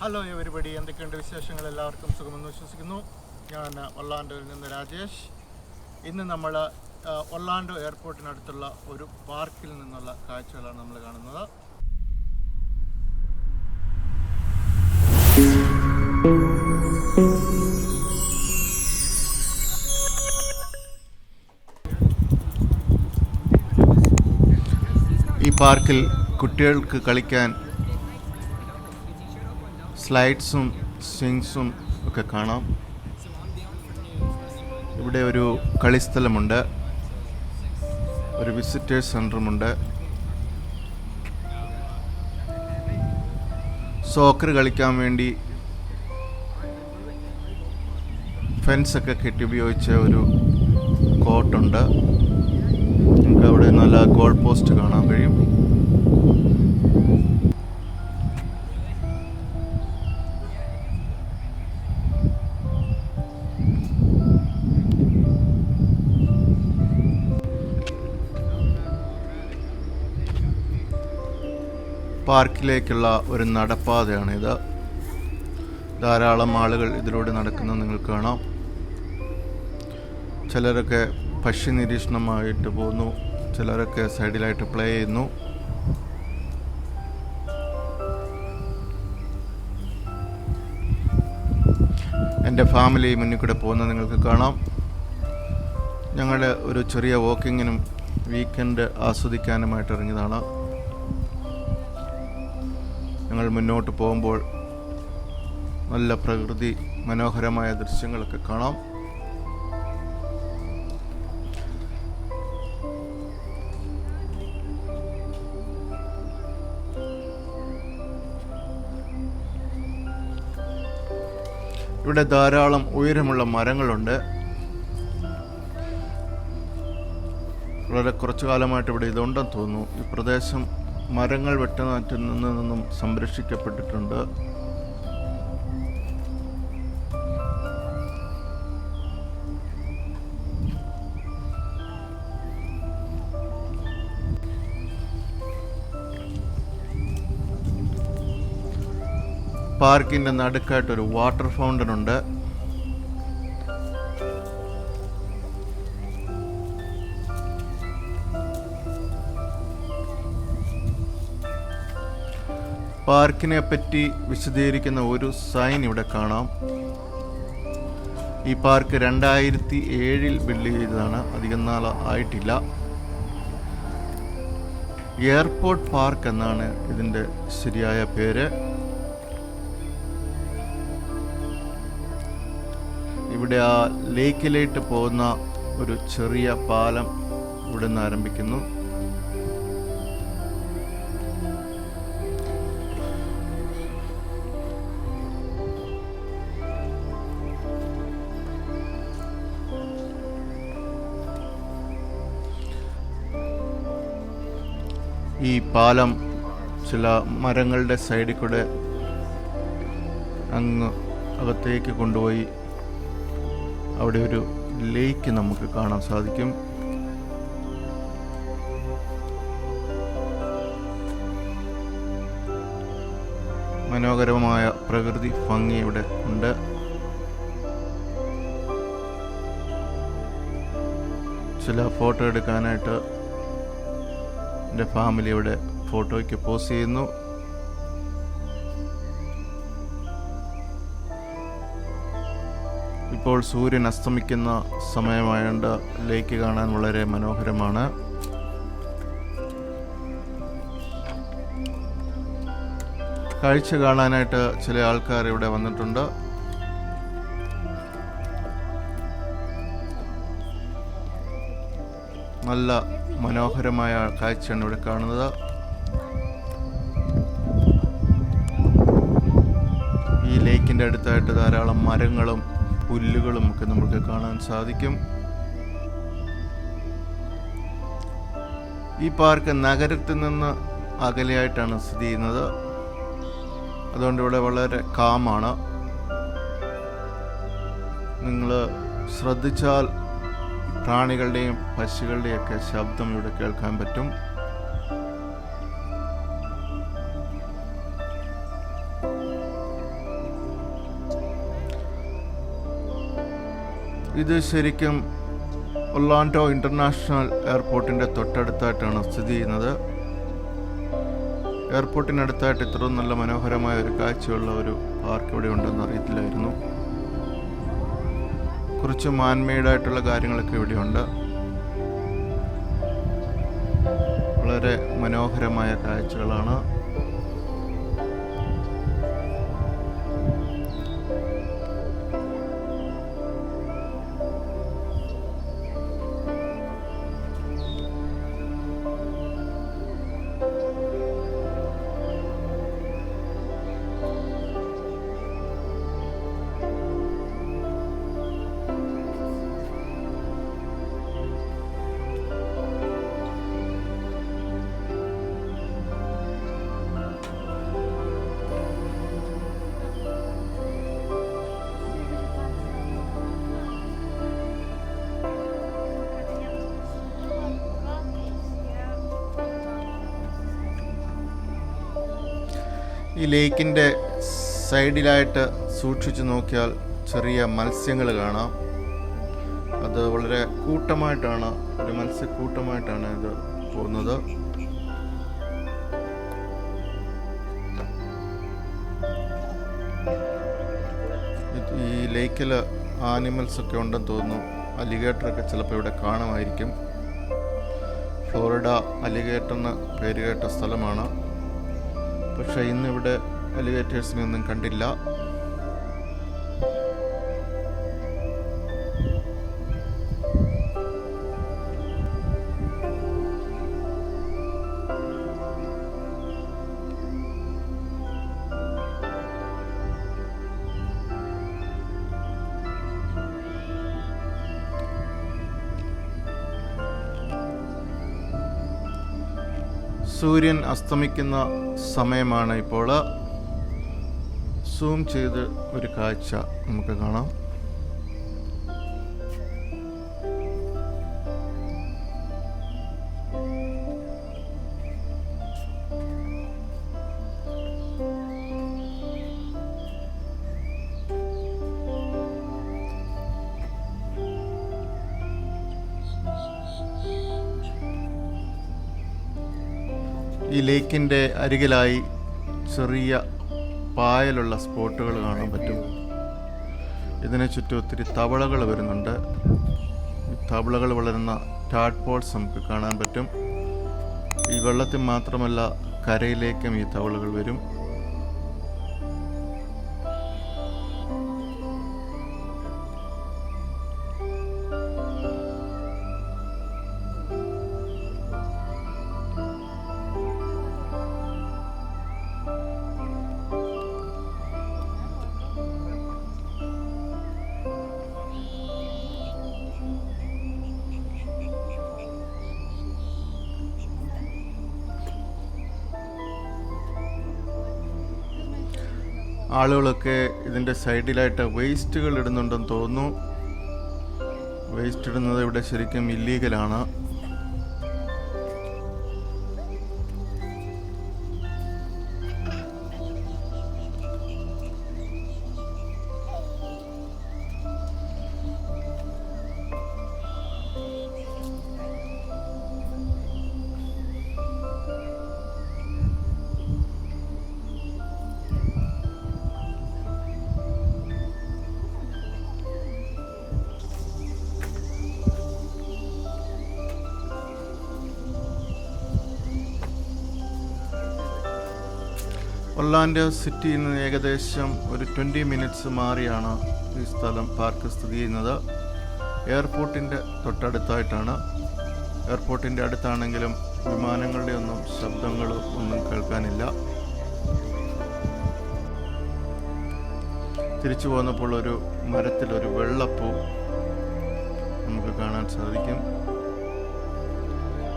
Hello everybody, എന്തൊക്കെയുണ്ട് വിശേഷങ്ങൾ? എല്ലാവർക്കും സുഖമെന്ന് വിശ്വസിക്കുന്നു. ഞാൻ ഒർലാൻഡോയിൽ നിന്ന് രാജേഷ്. ഇന്ന് നമ്മൾ ഒർലാൻഡോ എയർപോർട്ടിനടുത്തുള്ള ഒരു പാർക്കിൽ നിന്നുള്ള കാഴ്ചകളാണ് നമ്മൾ കാണുന്നത്. ഈ പാർക്കിൽ കുട്ടികൾക്ക് കളിക്കാൻ സ്ലൈഡ്സും സ്വിങ്സും ഒക്കെ കാണാം. ഇവിടെ ഒരു കളിസ്ഥലമുണ്ട്, ഒരു വിസിറ്റേഴ്സ് സെൻ്ററുമുണ്ട്. സോക്കർ കളിക്കാൻ വേണ്ടി ഫെൻസൊക്കെ കെട്ടി ഉപയോഗിച്ച ഒരു കോർട്ടുണ്ട്. നമുക്ക് അവിടെ നല്ല ഗോൾ പോസ്റ്റ് കാണാൻ കഴിയും. പാർക്കിലേക്കുള്ള ഒരു നടപ്പാതയാണിത്. ധാരാളം ആളുകൾ ഇതിലൂടെ നടക്കുന്നത് നിങ്ങൾക്ക് കാണാം. ചിലരൊക്കെ പക്ഷി നിരീക്ഷണമായിട്ട് പോകുന്നു, ചിലരൊക്കെ സൈഡിലായിട്ട് പ്ലേ ചെയ്യുന്നു. എൻ്റെ ഫാമിലി മുന്നിൽ കൂടെ പോകുന്നത് നിങ്ങൾക്ക് കാണാം. ഞങ്ങൾ ഒരു ചെറിയ വാക്കിങ്ങിനും വീക്കെൻഡ് ആസ്വദിക്കാനുമായിട്ട് ഇറങ്ങിയതാണ്. ഞങ്ങൾ മുന്നോട്ട് പോകുമ്പോൾ നല്ല പ്രകൃതി മനോഹരമായ ദൃശ്യങ്ങളൊക്കെ കാണാം. ഇവിടെ ധാരാളം ഉയരമുള്ള മരങ്ങളുണ്ട്. വളരെ കുറച്ചു കാലമായിട്ട് ഇവിടെ ഇതുണ്ടെന്ന് തോന്നുന്നു. ഈ പ്രദേശം മരങ്ങൾ വെട്ടുനാറ്റിൽ നിന്നും സംരക്ഷിക്കപ്പെട്ടിട്ടുണ്ട്. പാർക്കിൻ്റെ നടുക്കായിട്ടൊരു വാട്ടർ ഫൗണ്ടൻ ഉണ്ട്. പാർക്കിനെ പറ്റി വിശദീകരിക്കുന്ന ഒരു സൈൻ ഇവിടെ കാണാം. ഈ പാർക്ക് 2007 ബിൽഡ് ചെയ്തതാണ്, അധികം നാൾ ആയിട്ടില്ല. എയർപോർട്ട് പാർക്ക് എന്നാണ് ഇതിൻ്റെ ശരിയായ പേര്. ഇവിടെ ആ ലേക്കിലേക്ക് പോകുന്ന ഒരു ചെറിയ പാലം ഇവിടെ നിന്ന് ആരംഭിക്കുന്നു. ഈ പാലം ചില മരങ്ങളുടെ സൈഡിൽ കൂടെ അങ്ങ് അകത്തേക്ക് കൊണ്ടുപോയി അവിടെ ഒരു ലേക്ക് നമുക്ക് കാണാൻ സാധിക്കും. മനോഹരമായ പ്രകൃതി ഭംഗി ഇവിടെ ഉണ്ട്. ചില ഫോട്ടോ എടുക്കാനായിട്ട് എൻ്റെ ഫാമിലി ഇവിടെ ഫോട്ടോയ്ക്ക് പോസ് ചെയ്യുന്നു. ഇപ്പോൾ സൂര്യൻ അസ്തമിക്കുന്ന സമയമായതുകൊണ്ട് ലേക്ക് കാണാൻ വളരെ മനോഹരമാണ്. കാഴ്ച കാണാനായിട്ട് ചില ആൾക്കാർ ഇവിടെ വന്നിട്ടുണ്ട്. നല്ല മനോഹരമായ കാഴ്ചയാണ് ഇവിടെ കാണുന്നത്. ഈ ലേക്കിൻ്റെ അടുത്തായിട്ട് ധാരാളം മരങ്ങളും പുല്ലുകളും ഒക്കെ നമുക്ക് കാണാൻ സാധിക്കും. ഈ പാർക്ക് നഗരത്തിൽ നിന്ന് അകലെയായിട്ടാണ് സ്ഥിതി ചെയ്യുന്നത്. അതുകൊണ്ട് ഇവിടെ വളരെ കാമാണ്. നിങ്ങൾ ശ്രദ്ധിച്ചാൽ പ്രാണികളുടെയും പക്ഷികളുടെയൊക്കെ ശബ്ദം ഇവിടെ കേൾക്കാൻ പറ്റും. ഇത് ശരിക്കും ഒർലാൻഡോ ഇൻ്റർനാഷണൽ എയർപോർട്ടിൻ്റെ തൊട്ടടുത്തായിട്ടാണ് സ്ഥിതി ചെയ്യുന്നത്. എയർപോർട്ടിനടുത്തായിട്ട് ഇത്രയും നല്ല മനോഹരമായ ഒരു കാഴ്ചയുള്ള ഒരു പാർക്ക് ഇവിടെ ഉണ്ടെന്ന് അറിയത്തില്ലായിരുന്നു. കുറച്ച് മാൻമെയ്ഡായിട്ടുള്ള കാര്യങ്ങളൊക്കെ ഇവിടെയുണ്ട്. വളരെ മനോഹരമായ കാഴ്ചകളാണ്. ഈ ലേക്കിൻ്റെ സൈഡിലായിട്ട് സൂക്ഷിച്ചു നോക്കിയാൽ ചെറിയ മത്സ്യങ്ങൾ കാണാം. അത് വളരെ കൂട്ടമായിട്ടാണ്, ഒരു മത്സ്യക്കൂട്ടമായിട്ടാണ് ഇത് പോകുന്നത്. ഈ ലേക്കിൽ ആനിമൽസ് ഒക്കെ ഉണ്ടെന്ന് തോന്നുന്നു. അലിഗേറ്ററൊക്കെ ചിലപ്പോൾ ഇവിടെ കാണുമായിരിക്കും. ഫ്ലോറിഡ അലിഗേറ്റർ എന്ന് പേര് കേട്ട സ്ഥലമാണ്. പക്ഷേ ഇന്നിവിടെ അലിഗേറ്റേഴ്സിനൊന്നും കണ്ടില്ല. സൂര്യൻ അസ്തമിക്കുന്ന സമയമാണ് ഇപ്പോൾ. സൂം ചെയ്ത് ഒരു കാഴ്ച നമുക്ക് കാണാം. ഈ ലേക്കിൻ്റെ അരികിലായി ചെറിയ പായലുള്ള സ്പോട്ടുകൾ കാണാൻ പറ്റും. ഇതിനെ ചുറ്റും ഒത്തിരി തവളകൾ വരുന്നുണ്ട്. ഈ തവളകൾ വളരുന്ന ടാഡ്പോൾസ് നമുക്ക് കാണാൻ പറ്റും. ഈ വെള്ളത്തിൽ മാത്രമല്ല, കരയിലേക്കും ഈ തവളകൾ വരും. ആളുകളൊക്കെ ഇതിൻ്റെ സൈഡിലായിട്ട് വേസ്റ്റുകൾ ഇടുന്നുണ്ടെന്ന് തോന്നുന്നു. വേസ്റ്റ് ഇടുന്നത് ഇവിടെ ശരിക്കും ഇല്ലീഗലാണ്. ഒർലാൻഡോ സിറ്റിയിൽ നിന്ന് ഏകദേശം ഒരു 20 മിനിറ്റ്സ് മാറിയാണ് ഈ സ്ഥലം, പാർക്ക് സ്ഥിതി ചെയ്യുന്നത്. എയർപോർട്ടിൻ്റെ തൊട്ടടുത്തായിട്ടാണ്. എയർപോർട്ടിൻ്റെ അടുത്താണെങ്കിലും വിമാനങ്ങളുടെ ഒന്നും ശബ്ദങ്ങളും ഒന്നും കേൾക്കാനില്ല. തിരിച്ചു പോന്നപ്പോൾ ഒരു മരത്തിലൊരു വെള്ളപ്പൂ നമുക്ക് കാണാൻ സാധിക്കും.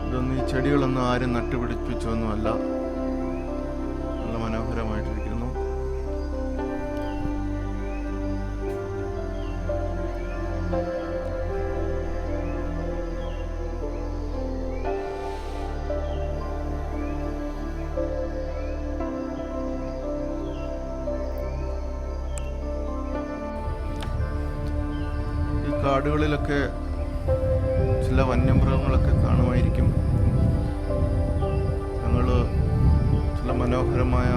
ഇതൊന്നും ഈ ചെടികളൊന്നും ആരും നട്ടുപിടിപ്പിച്ചൊന്നുമല്ല. നല്ല മനോഹരമായിട്ടിരിക്കുന്നു. കാടുകളിലൊക്കെ ചില വന്യമൃഗങ്ങളൊക്കെ കാണുമായിരിക്കും. ഞങ്ങൾ ചില മനോഹരമായ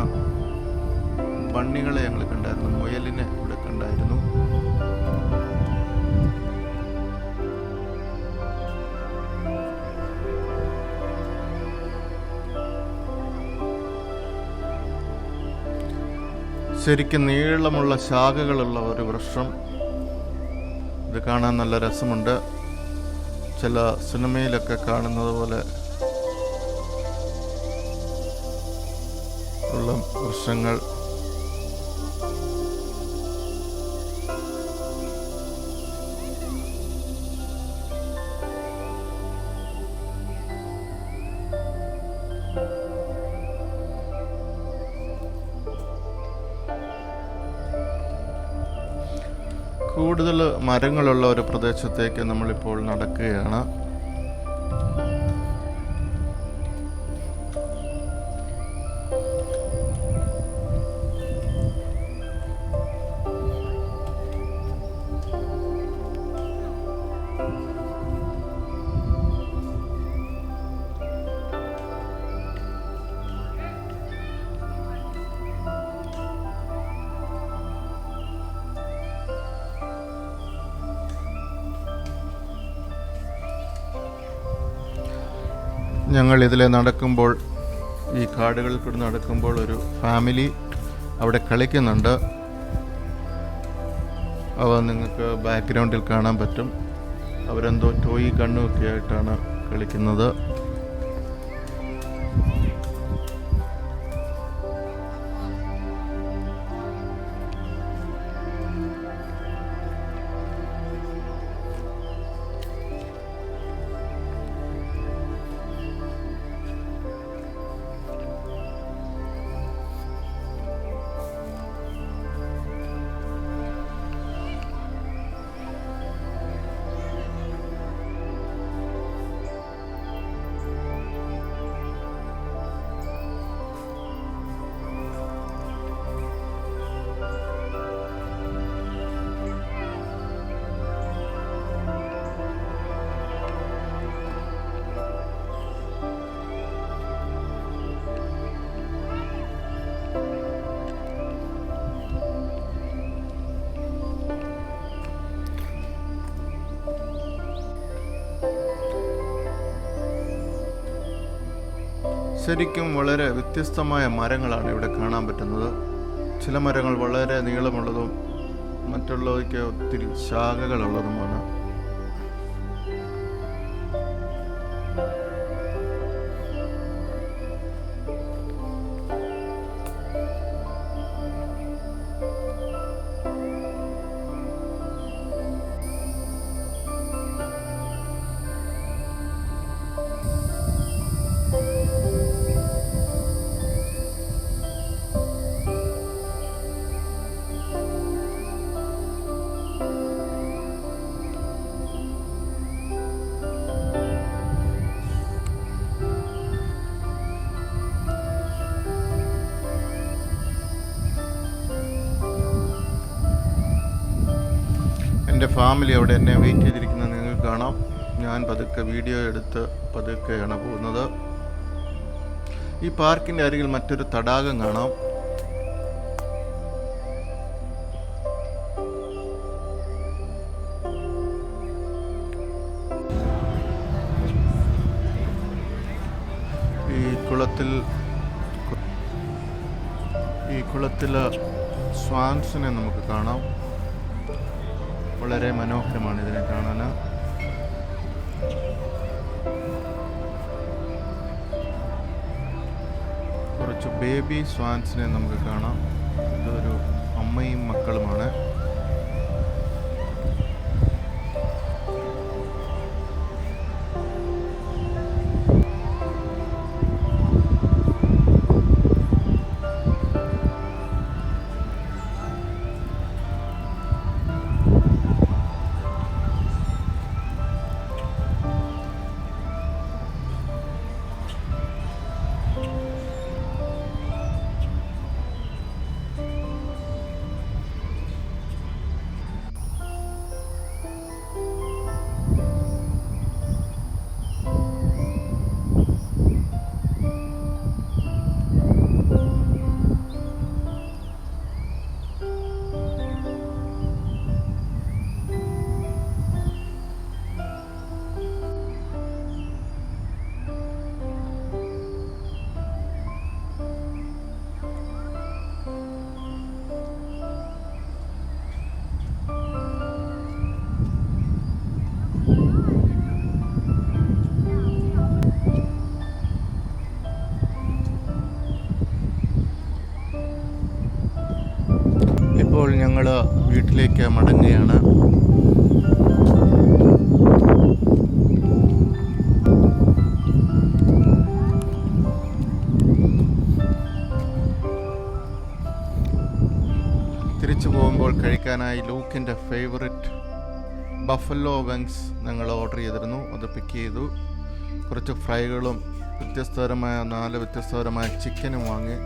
പന്നികളെ ഞങ്ങൾ കണ്ടായിരുന്നു, മുയലിനെ ഇവിടെ കണ്ടായിരുന്നു. ശരിക്കും നീളമുള്ള ശാഖകളുള്ള ഒരു വൃക്ഷം. ഇത് കാണാൻ നല്ല രസമുണ്ട്. ചില സിനിമയിലൊക്കെ കാണുന്നത് പോലെ ഉള്ള വൃക്ഷങ്ങൾ. കൂടുതൽ മരങ്ങളുള്ള ഒരു പ്രദേശത്തേക്ക് നമ്മളിപ്പോൾ നടക്കുകയാണ്. ഞങ്ങൾ ഇതിലെ നടക്കുമ്പോൾ, ഈ കാടുകളിൽ കൂടി നടക്കുമ്പോൾ, ഒരു ഫാമിലി അവിടെ കളിക്കുന്നുണ്ട്. അവ നിങ്ങൾക്ക് ബാക്ക്ഗ്രൗണ്ടിൽ കാണാൻ പറ്റും. അവരെന്തോ ടോയ് ഗണ്ണൊക്കെ ആയിട്ടാണ് കളിക്കുന്നത്. ശരിക്കും വളരെ വ്യത്യസ്തമായ മരങ്ങളാണ് ഇവിടെ കാണാൻ പറ്റുന്നത്. ചില മരങ്ങൾ വളരെ നീളമുള്ളതും മറ്റുള്ളവയ്ക്ക് ഒത്തിരി ശാഖകളുള്ളതുമാണ്. എൻ്റെ ഫാമിലി അവിടെ എന്നെ വെയിറ്റ് ചെയ്തിരിക്കുന്നത് നിങ്ങൾക്ക് കാണാം. ഞാൻ പതുക്കെ വീഡിയോ എടുത്ത് പതുക്കെയാണ് പോകുന്നത്. ഈ പാർക്കിൻ്റെ അരികിൽ മറ്റൊരു തടാകം കാണാം. ഈ കുളത്തിൽ സ്വാൻസിനെ നമുക്ക് കാണാം. വളരെ മനോഹരമാണ് ഇതിനെ കാണാൻ. കുറച്ച് ബേബി സ്വാൻസിനെ നമുക്ക് കാണാം. ഇതൊരു അമ്മയും മക്കളുമാണ്. ഇപ്പോൾ ഞങ്ങൾ വീട്ടിലേക്ക് മടങ്ങുകയാണ്. തിരിച്ചു പോകുമ്പോൾ കഴിക്കാനായി ലൂക്കിൻ്റെ ഫേവററ്റ് ബഫല്ലോ വിങ്സ് ഞങ്ങൾ ഓർഡർ ചെയ്തിരുന്നു. അത് പിക്ക് ചെയ്തു. കുറച്ച് ഫ്രൈകളും നാല് വ്യത്യസ്തപരമായ ചിക്കനും വാങ്ങി.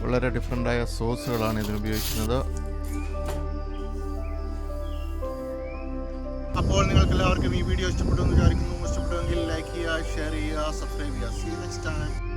വളരെ ഡിഫറൻ്റായ സോസുകളാണ് ഇതിന് ഉപയോഗിക്കുന്നത്. അപ്പോൾ നിങ്ങൾക്ക് എല്ലാവർക്കും ഈ വീഡിയോ ഇഷ്ടപ്പെട്ടു എന്ന് വിചാരിക്കുന്നു. ഇഷ്ടപ്പെട്ടുവെങ്കിൽ ലൈക്ക് ചെയ്യുക, ഷെയർ ചെയ്യുക, സബ്സ്ക്രൈബ് ചെയ്യുക. See you next time.